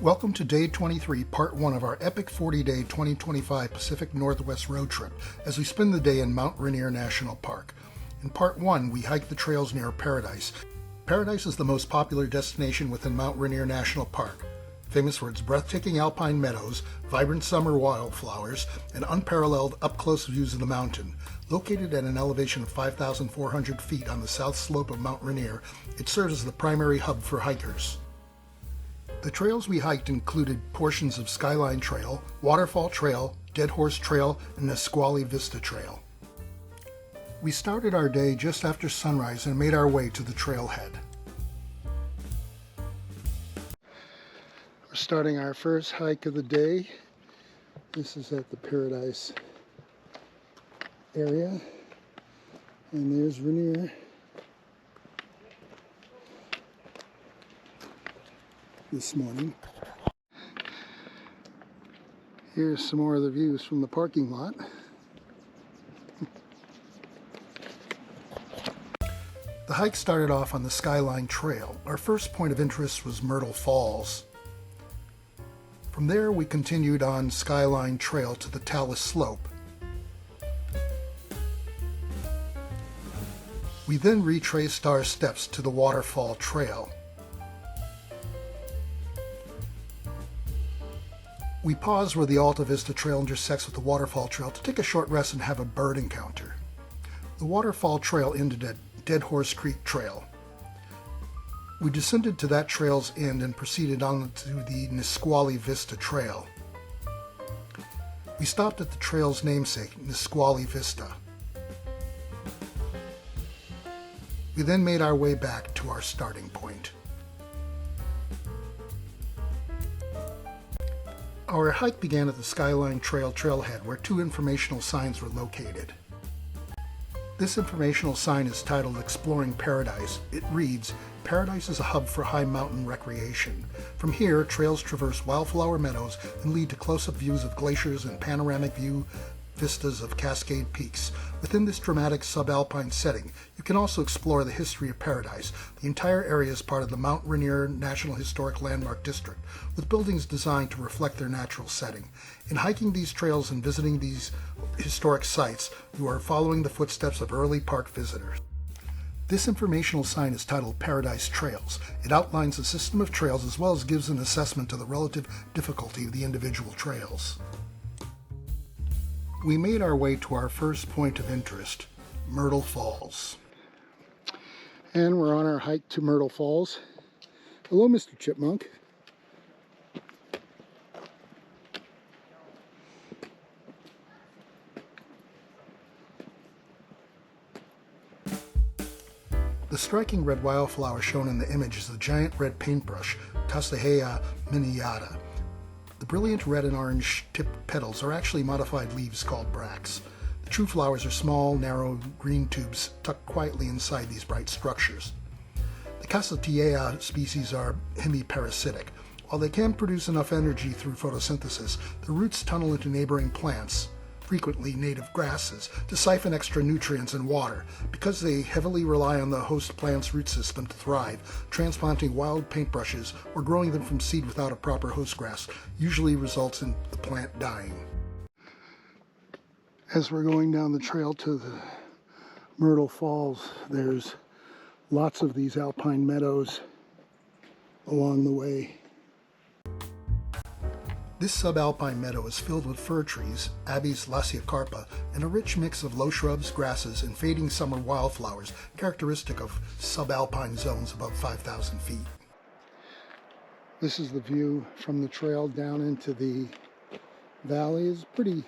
Welcome to Day 23, Part 1 of our epic 40-day 2025 Pacific Northwest road trip as we spend the day in Mount Rainier National Park. In Part 1, we hike the trails near Paradise. Paradise is the most popular destination within Mount Rainier National Park, famous for its breathtaking alpine meadows, vibrant summer wildflowers, and unparalleled up-close views of the mountain. Located at an elevation of 5,400 feet on the south slope of Mount Rainier, it serves as the primary hub for hikers. The trails we hiked included portions of Skyline Trail, Waterfall Trail, Dead Horse Trail, and Nisqually Vista Trail. We started our day just after sunrise and made our way to the trailhead. We're starting our first hike of the day. This is at the Paradise area, and there's Rainier. This morning. Here's some more of the views from the parking lot. The hike started off on the Skyline Trail. Our first point of interest was Myrtle Falls. From there we continued on Skyline Trail to the Talus Slope. We then retraced our steps to the Waterfall Trail. We paused where the Alta Vista Trail intersects with the Waterfall Trail to take a short rest and have a bird encounter. The Waterfall Trail ended at Dead Horse Creek Trail. We descended to that trail's end and proceeded on to the Nisqually Vista Trail. We stopped at the trail's namesake, Nisqually Vista. We then made our way back to our starting point. Our hike began at the Skyline Trail trailhead, where two informational signs were located. This informational sign is titled Exploring Paradise. It reads, "Paradise is a hub for high mountain recreation. From here, trails traverse wildflower meadows and lead to close-up views of glaciers and panoramic view vistas of Cascade Peaks. Within this dramatic subalpine setting, you can also explore the history of Paradise. The entire area is part of the Mount Rainier National Historic Landmark District, with buildings designed to reflect their natural setting. In hiking these trails and visiting these historic sites, you are following the footsteps of early park visitors." This informational sign is titled Paradise Trails. It outlines a system of trails as well as gives an assessment of the relative difficulty of the individual trails. We made our way to our first point of interest, Myrtle Falls. And we're on our hike to Myrtle Falls. Hello, Mr. Chipmunk. The striking red wildflower shown in the image is the giant red paintbrush, Cassia miniata. The brilliant red and orange tipped petals are actually modified leaves called bracts. The true flowers are small, narrow green tubes tucked quietly inside these bright structures. The Cassia species are hemiparasitic. While they can produce enough energy through photosynthesis, the roots tunnel into neighboring plants, frequently native grasses, to siphon extra nutrients and water. Because they heavily rely on the host plant's root system to thrive, transplanting wild paintbrushes or growing them from seed without a proper host grass usually results in the plant dying. As we're going down the trail to the Myrtle Falls, there's lots of these alpine meadows along the way. This subalpine meadow is filled with fir trees, Abies lasiacarpa, and a rich mix of low shrubs, grasses, and fading summer wildflowers characteristic of subalpine zones above 5,000 feet. This is the view from the trail down into the valley. It's a pretty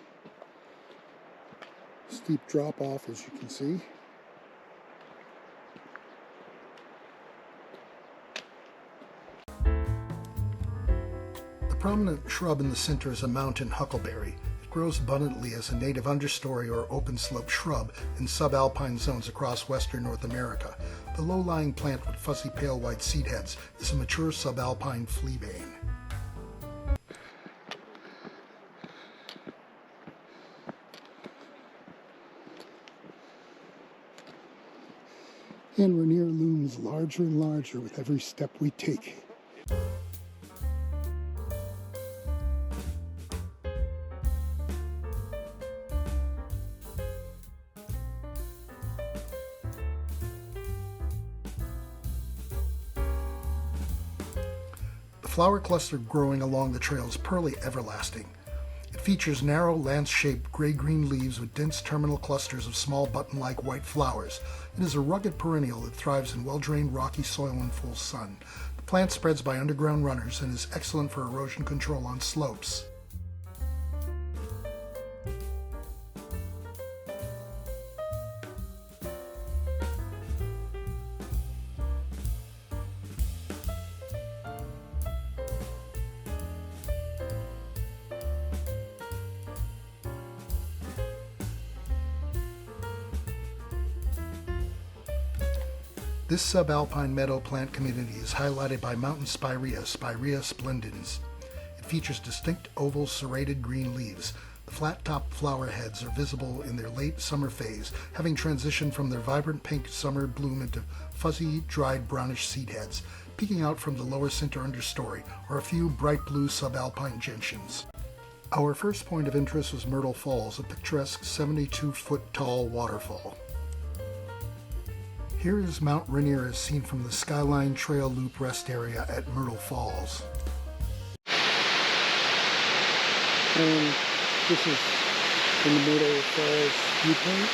steep drop off, as you can see. The prominent shrub in the center is a mountain huckleberry. It grows abundantly as a native understory or open slope shrub in subalpine zones across western North America. The low-lying plant with fuzzy pale white seed heads is a mature subalpine fleabane. And Rainier looms larger and larger with every step we take. The flower cluster growing along the trail is Pearly Everlasting. It features narrow, lance-shaped gray-green leaves with dense terminal clusters of small button-like white flowers. It is a rugged perennial that thrives in well-drained rocky soil in full sun. The plant spreads by underground runners and is excellent for erosion control on slopes. This subalpine meadow plant community is highlighted by mountain spirea, Spirea splendens. It features distinct oval serrated green leaves. The flat-topped flower heads are visible in their late summer phase, having transitioned from their vibrant pink summer bloom into fuzzy, dried brownish seed heads. Peeking out from the lower center understory are a few bright blue subalpine gentians. Our first point of interest was Myrtle Falls, a picturesque 72-foot tall waterfall. Here is Mount Rainier as seen from the Skyline Trail Loop rest area at Myrtle Falls. And this is from the Myrtle Falls viewpoint.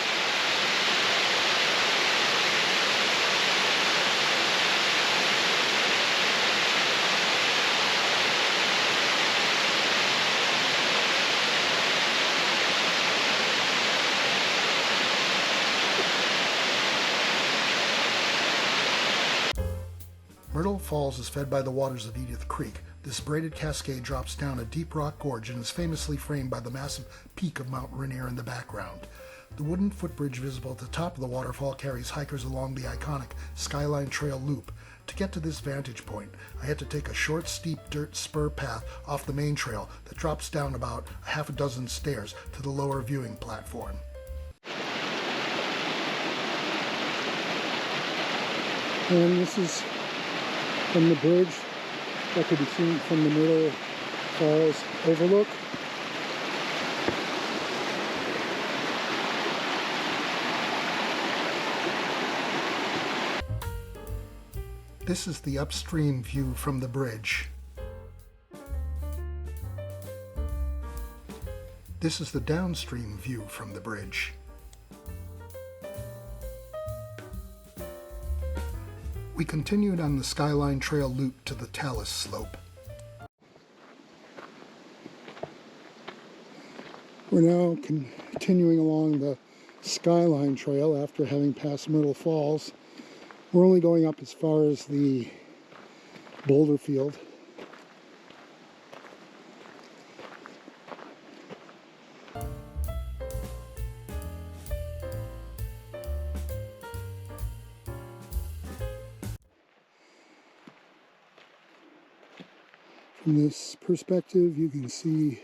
Myrtle Falls is fed by the waters of Edith Creek. This braided cascade drops down a deep rock gorge and is famously framed by the massive peak of Mount Rainier in the background. The wooden footbridge visible at the top of the waterfall carries hikers along the iconic Skyline Trail Loop. To get to this vantage point, I had to take a short, steep dirt spur path off the main trail that drops down about a half a dozen stairs to the lower viewing platform. And this is from the bridge that could be seen from the Myrtle Falls overlook. This is the upstream view from the bridge. This is the downstream view from the bridge. We continued on the Skyline Trail Loop to the Talus Slope. We're now continuing along the Skyline Trail after having passed Myrtle Falls. We're only going up as far as the boulder field. From this perspective, you can see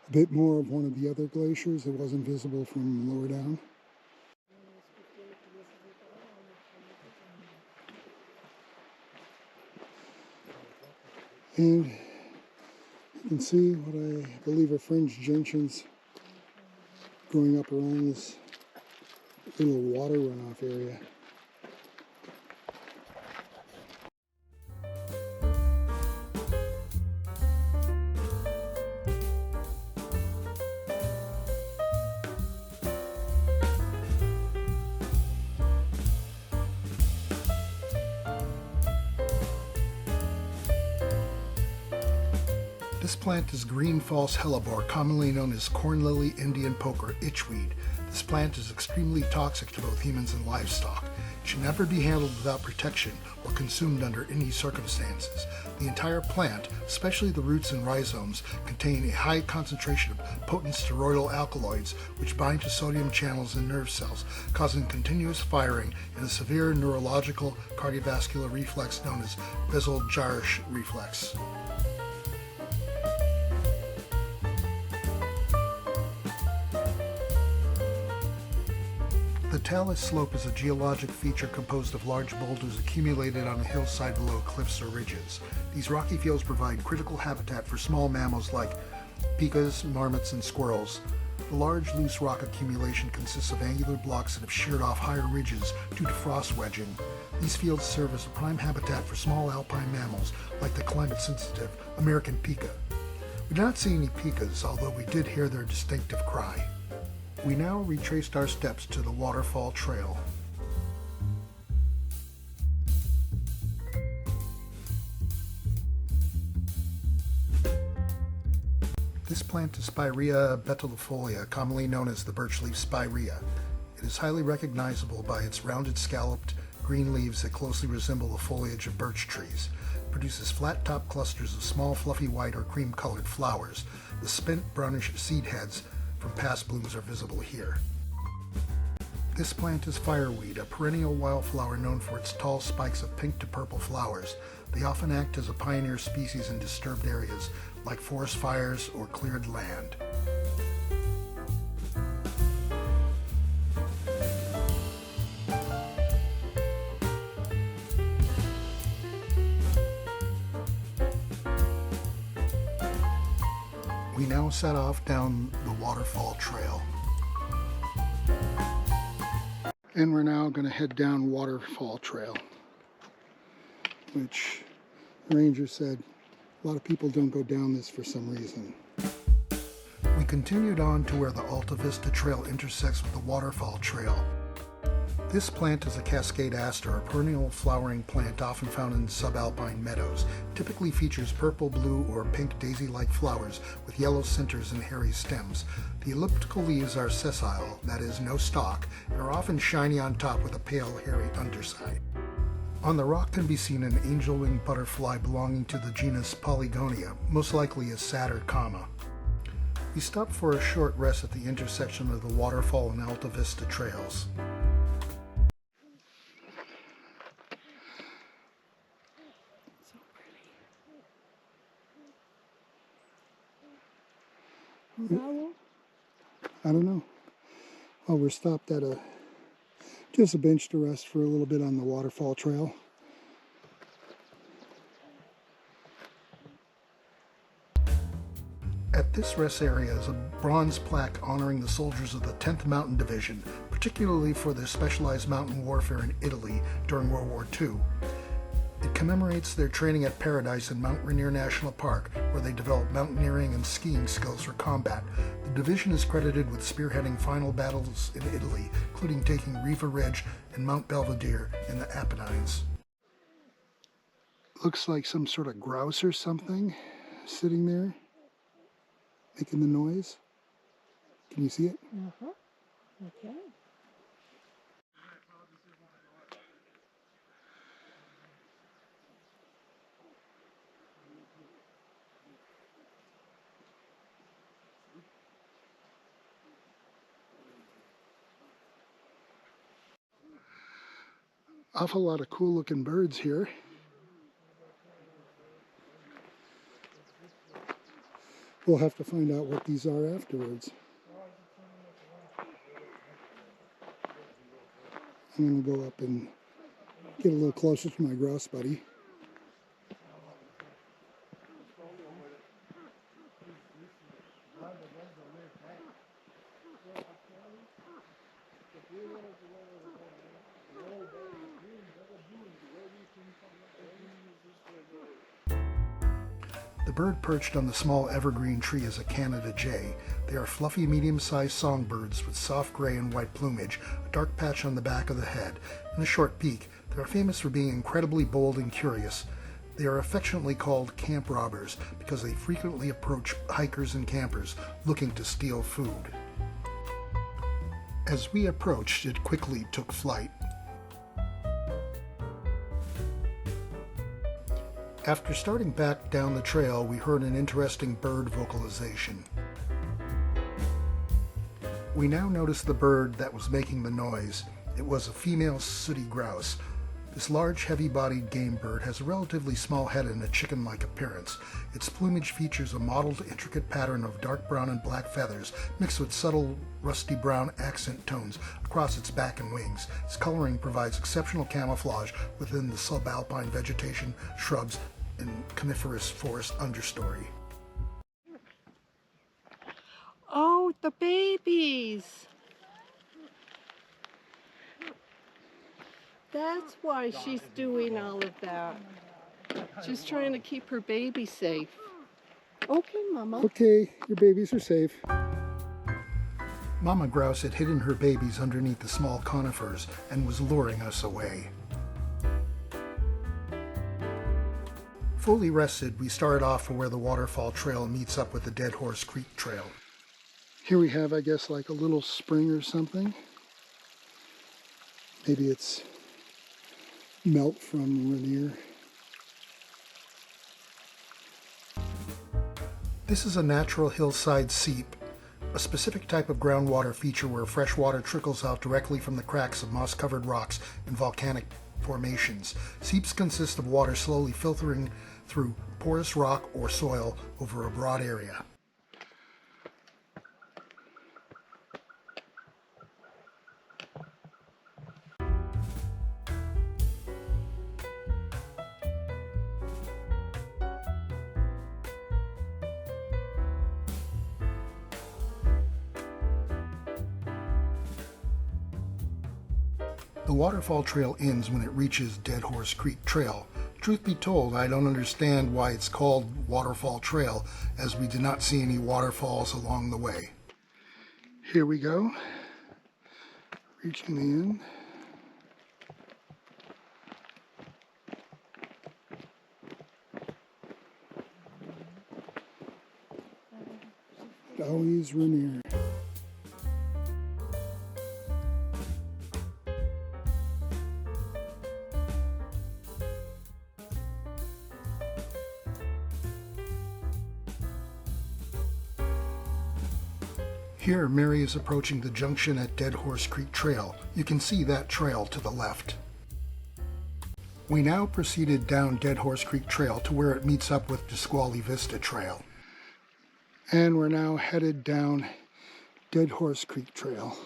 a bit more of one of the other glaciers that wasn't visible from lower down. And you can see what I believe are fringed gentians growing up around this little water runoff area. This plant is green false hellebore, commonly known as corn lily, Indian poke, or itchweed. This plant is extremely toxic to both humans and livestock. It should never be handled without protection or consumed under any circumstances. The entire plant, especially the roots and rhizomes, contain a high concentration of potent steroidal alkaloids which bind to sodium channels in nerve cells, causing continuous firing and a severe neurological cardiovascular reflex known as Bessel-Jarsch reflex. The Talus Slope is a geologic feature composed of large boulders accumulated on a hillside below cliffs or ridges. These rocky fields provide critical habitat for small mammals like pikas, marmots, and squirrels. The large loose rock accumulation consists of angular blocks that have sheared off higher ridges due to frost wedging. These fields serve as a prime habitat for small alpine mammals like the climate-sensitive American pika. We did not see any pikas, although we did hear their distinctive cry. We now retraced our steps to the waterfall trail. This plant is Spirea betulifolia, commonly known as the birchleaf spirea. It is highly recognizable by its rounded, scalloped, green leaves that closely resemble the foliage of birch trees. It produces flat-top clusters of small, fluffy white or cream-colored flowers. The spent, brownish seed heads from past blooms are visible here. This plant is fireweed, a perennial wildflower known for its tall spikes of pink to purple flowers. They often act as a pioneer species in disturbed areas like forest fires or cleared land. We now set off down the waterfall trail. And we're now going to head down Waterfall Trail, which the ranger said a lot of people don't go down this for some reason. We continued on to where the Alta Vista Trail intersects with the Waterfall Trail. This plant is a cascade aster, a perennial flowering plant often found in subalpine meadows. It typically features purple, blue, or pink daisy-like flowers with yellow centers and hairy stems. The elliptical leaves are sessile, that is, no stalk, and are often shiny on top with a pale, hairy underside. On the rock can be seen an angel-winged butterfly belonging to the genus Polygonia, most likely a satyr comma. We stopped for a short rest at the intersection of the Waterfall and Alta Vista trails. I don't know. Well, we're stopped at just a bench to rest for a little bit on the Waterfall Trail. At this rest area is a bronze plaque honoring the soldiers of the 10th Mountain Division, particularly for their specialized mountain warfare in Italy during World War II. It commemorates their training at Paradise in Mount Rainier National Park, where they developed mountaineering and skiing skills for combat. The division is credited with spearheading final battles in Italy, including taking Riva Ridge and Mount Belvedere in the Apennines. Looks like some sort of grouse or something sitting there, making the noise. Can you see it? Okay. Awful lot of cool looking birds here. We'll have to find out what these are afterwards. I'm going to go up and get a little closer to my grouse buddy. The bird perched on the small evergreen tree is a Canada jay. They are fluffy, medium-sized songbirds with soft gray and white plumage, a dark patch on the back of the head, and a short beak. They are famous for being incredibly bold and curious. They are affectionately called camp robbers because they frequently approach hikers and campers looking to steal food. As we approached, it quickly took flight. After starting back down the trail, we heard an interesting bird vocalization. We now noticed the bird that was making the noise. It was a female sooty grouse. This large, heavy-bodied game bird has a relatively small head and a chicken-like appearance. Its plumage features a mottled, intricate pattern of dark brown and black feathers, mixed with subtle, rusty brown accent tones across its back and wings. Its coloring provides exceptional camouflage within the subalpine vegetation, shrubs, and coniferous forest understory. Oh, the babies. That's why she's doing all of that. She's trying to keep her baby safe. Okay, Mama. Okay, your babies are safe. Mama Grouse had hidden her babies underneath the small conifers and was luring us away. Fully rested, we started off for where the waterfall trail meets up with the Dead Horse Creek Trail. Here we have, I guess, like a little spring or something. Maybe it's melt from Rainier. This is a natural hillside seep, a specific type of groundwater feature where fresh water trickles out directly from the cracks of moss-covered rocks and volcanic formations. Seeps consist of water slowly filtering through porous rock or soil over a broad area. The waterfall trail ends when it reaches Dead Horse Creek Trail. Truth be told, I don't understand why it's called Waterfall Trail, as we did not see any waterfalls along the way. Here we go, reaching the end. Always Rainier. Here, Mary is approaching the junction at Dead Horse Creek Trail. You can see that trail to the left. We now proceeded down Dead Horse Creek Trail to where it meets up with Nisqually Vista Trail. And we're now headed down Dead Horse Creek Trail.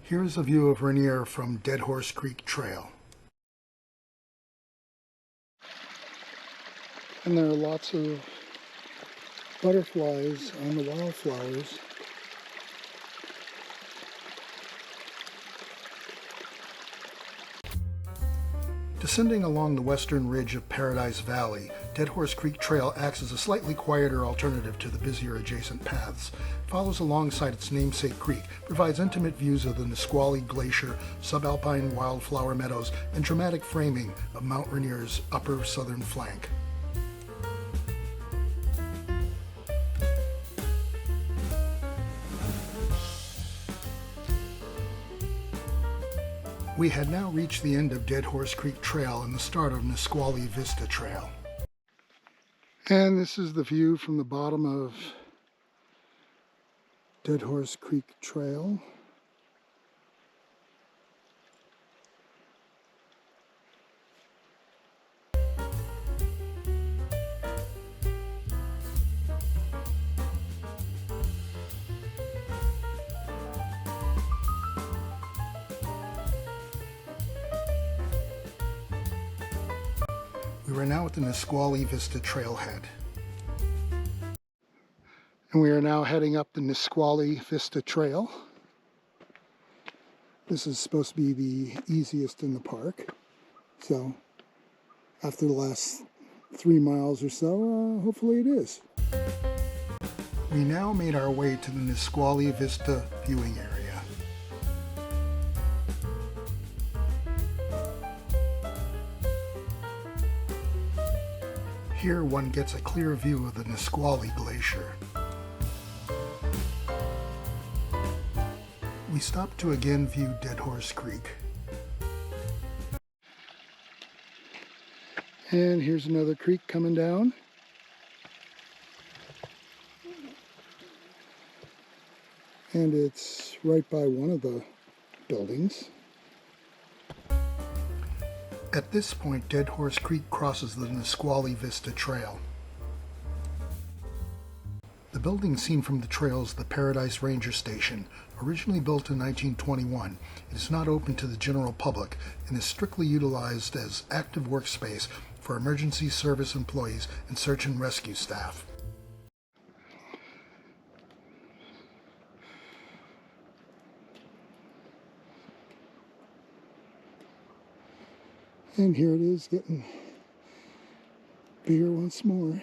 Here's a view of Rainier from Dead Horse Creek Trail. And there are lots of butterflies on the wildflowers. Descending along the western ridge of Paradise Valley, Dead Horse Creek Trail acts as a slightly quieter alternative to the busier adjacent paths. It follows alongside its namesake creek, provides intimate views of the Nisqually Glacier, subalpine wildflower meadows, and dramatic framing of Mount Rainier's upper southern flank. We had now reached the end of Dead Horse Creek Trail and the start of Nisqually Vista Trail. And this is the view from the bottom of Dead Horse Creek Trail. We were now at the Nisqually Vista Trailhead. And we are now heading up the Nisqually Vista Trail. This is supposed to be the easiest in the park. So after the last 3 miles or so, hopefully it is. We now made our way to the Nisqually Vista viewing area. Here one gets a clear view of the Nisqually Glacier. We stopped to again view Dead Horse Creek. And here's another creek coming down. And it's right by one of the buildings. At this point, Dead Horse Creek crosses the Nisqually Vista Trail. The building seen from the trail is the Paradise Ranger Station. Originally built in 1921, it is not open to the general public and is strictly utilized as active workspace for emergency service employees and search and rescue staff. And here it is getting bigger once more.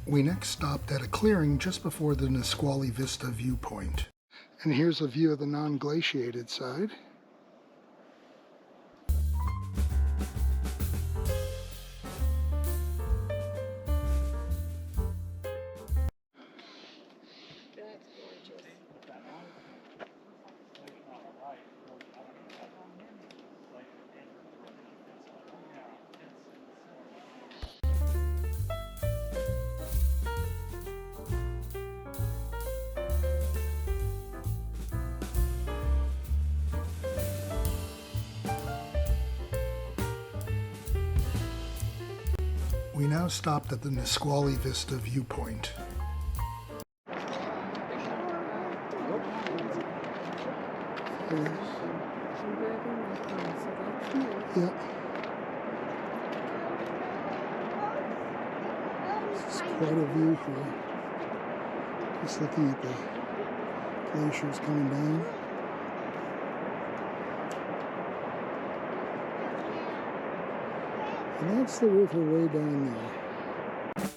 We next stopped at a clearing just before the Nisqually Vista viewpoint. And here's a view of the non-glaciated side. We now stopped at the Nisqually Vista viewpoint. Yeah. It's quite a view here. Just looking at the glaciers coming down. And that's the river way down there.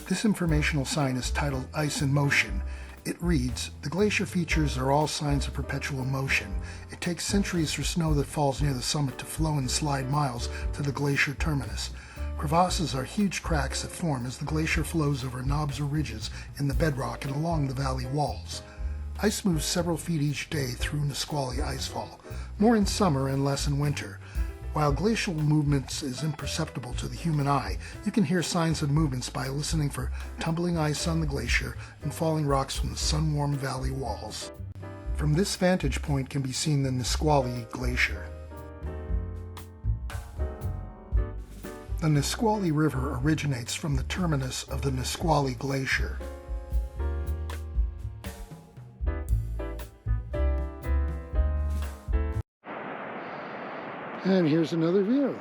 This informational sign is titled Ice in Motion. It reads, "The glacier features are all signs of perpetual motion. It takes centuries for snow that falls near the summit to flow and slide miles to the glacier terminus. Crevasses are huge cracks that form as the glacier flows over knobs or ridges in the bedrock and along the valley walls. Ice moves several feet each day through Nisqually Icefall, more in summer and less in winter. While glacial movements is imperceptible to the human eye, you can hear signs of movements by listening for tumbling ice on the glacier and falling rocks from the sun-warmed valley walls." From this vantage point can be seen the Nisqually Glacier. The Nisqually River originates from the terminus of the Nisqually Glacier. And here's another view.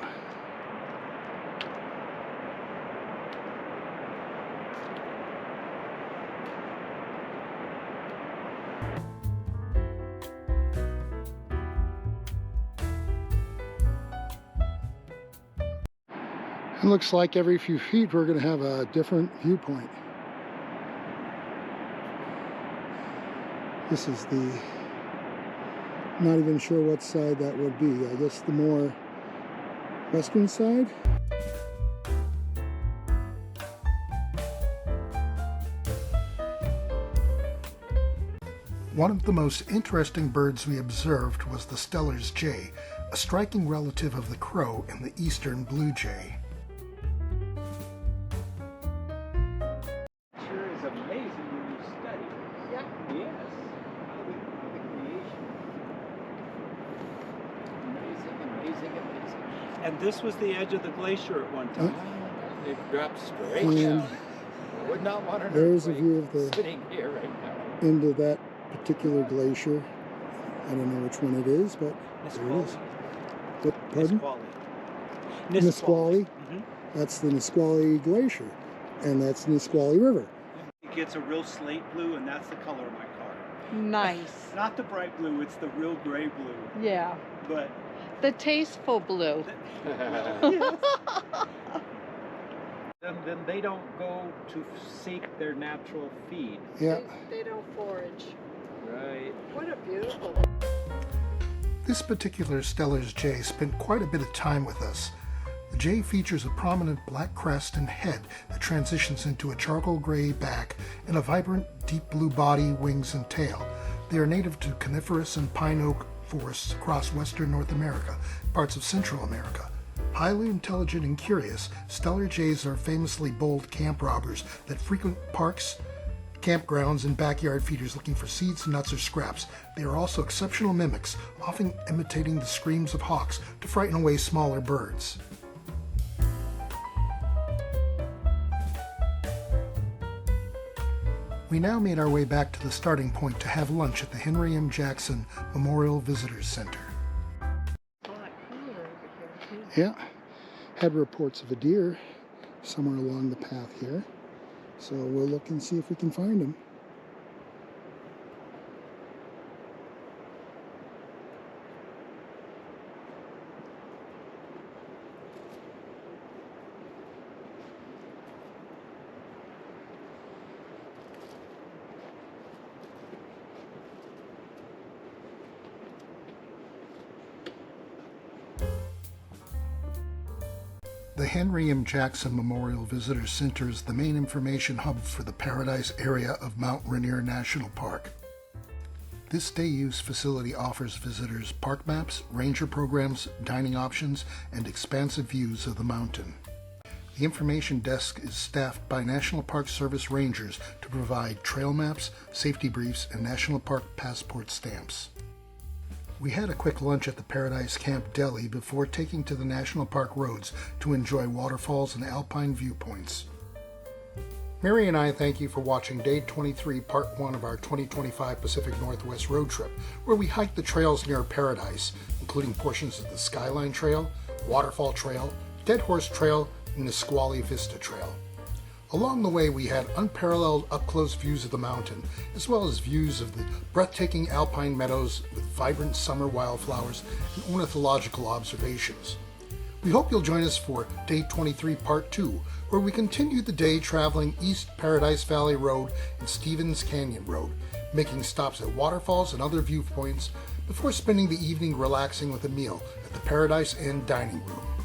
It looks like every few feet we're going to have a different viewpoint. This is the, not even sure what side that would be. I guess the more western side. One of the most interesting birds we observed was the Steller's jay, a striking relative of the crow and the eastern blue jay. Sure is amazing when you study. Yeah. Yes. The creation. Amazing. And this was the edge of the glacier at one time. It dropped straight And down. I would not want an there's a earthquake view of the sitting here right now. end of that particular glacier. I don't know which one it is, but there it is. What, pardon? Nisqually. Nisqually. Mhm. That's the Nisqually Glacier, and that's the Nisqually River. It gets a real slate blue, and that's the color of my car. Nice. Not the bright blue, it's the real gray blue. Yeah. But The tasteful blue. yes. Then they don't go to seek their natural feed. Yeah. They don't forage. Right. What a beautiful. This particular Steller's jay spent quite a bit of time with us. The jay features a prominent black crest and head that transitions into a charcoal gray back and a vibrant deep blue body, wings, and tail. They are native to coniferous and pine oak forests across western North America, parts of Central America. Highly intelligent and curious, Steller jays are famously bold camp robbers that frequent parks, campgrounds, and backyard feeders looking for seeds, nuts, or scraps. They are also exceptional mimics, often imitating the screams of hawks to frighten away smaller birds. We now made our way back to the starting point to have lunch at the Henry M. Jackson Memorial Visitors Center. Black cooler over here, too. Yeah. had reports of a deer somewhere along the path here. So we'll look and see if we can find him. The Henry M. Jackson Memorial Visitor Center is the main information hub for the Paradise area of Mount Rainier National Park. This day-use facility offers visitors park maps, ranger programs, dining options, and expansive views of the mountain. The information desk is staffed by National Park Service rangers to provide trail maps, safety briefs, and National Park passport stamps. We had a quick lunch at the Paradise Camp Deli before taking to the National Park roads to enjoy waterfalls and alpine viewpoints. Mary and I thank you for watching Day 23, Part 1 of our 2025 Pacific Northwest road trip, where we hiked the trails near Paradise, including portions of the Skyline Trail, Waterfall Trail, Dead Horse Trail, and Nisqually Vista Trail. Along the way, we had unparalleled up-close views of the mountain, as well as views of the breathtaking alpine meadows with vibrant summer wildflowers and ornithological observations. We hope you'll join us for Day 23, Part 2, where we continue the day traveling East Paradise Valley Road and Stevens Canyon Road, making stops at waterfalls and other viewpoints before spending the evening relaxing with a meal at the Paradise Inn dining room.